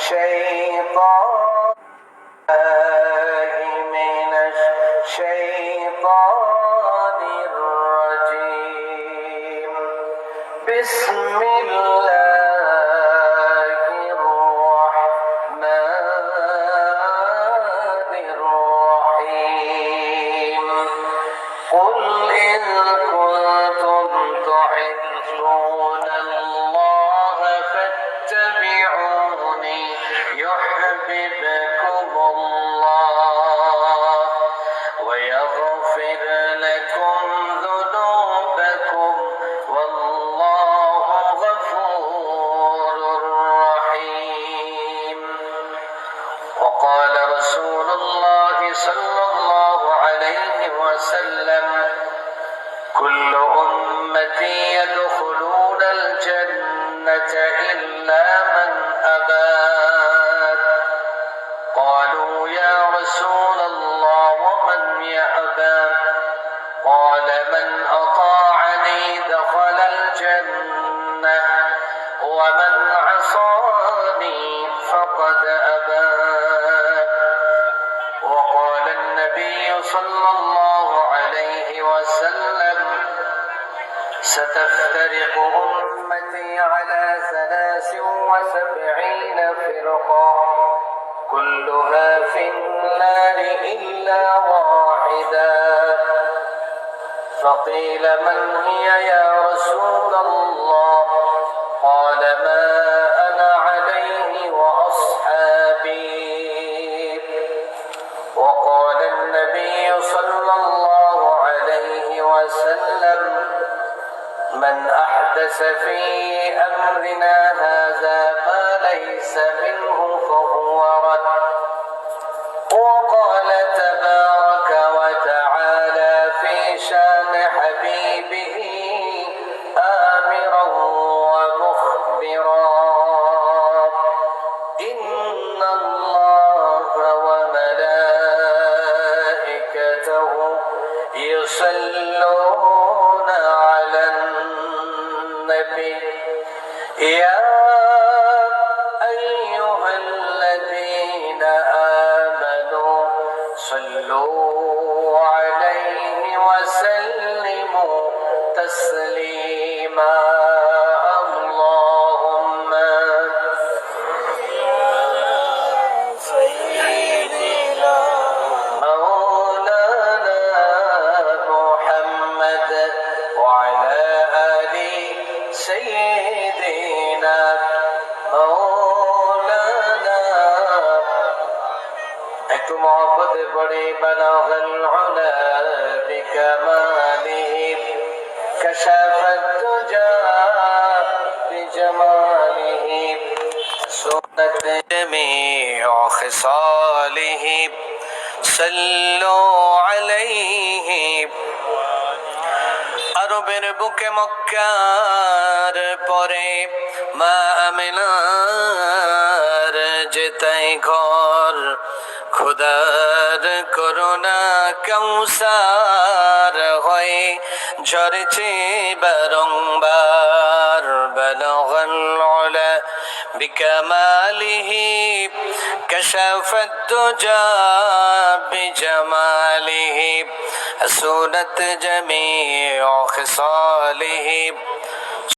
الشيطان من الشيطان الرجيم بسم الله الرحمن الرحيم قل إن كنتم تحبون الله فاتبعوني يحببكم الله ويغفر لكم ذنوبكم والله غفور رحيم وقال رسول الله صلى الله عليه وسلم كل أمتي يدخلون الجنة إلا من أبى قالوا يا رسول الله ومن يأبى قال من أطاعني دخل الجنة ومن عصاني فقد أبى وقال النبي صلى الله عليه وسلم ستفترق أمتي على 73 فرقة كلها في النار إلا واحدة فقيل من هي يا رسول الله قال ما أنا عليه وأصحابي وقال النبي صلى الله عليه وسلم من أحدث في أمرنا هذا ما ليس منه فهو رد وقال تبارك وتعالى في شان حبيبه آمرا ومخبرا إن الله وملائكته يصلون على النبي يا أيها الذين آمنوا صلوا عليه وسلموا تسليما اللهم سيدنا مولانا محمد وعلى آل سيدنا مولانا একটু মহব্বতে পড়ে বালাগাল উলা বিকামালিহি কাশাফাত দুজা বিজামালিহি সুন্নাত জামিউ খিসালিহি সাল্লু আলাইহি আরবের বুকে মক্কার পরে মা আমিনার যেতাই ঘর খুদার করুণা কৌসার হয়ে ঝরছে বারংবার বালাগাল উলা বিকামালিহি কাশাফাত দুজা বিজামালিহি حسنت جميع خصاله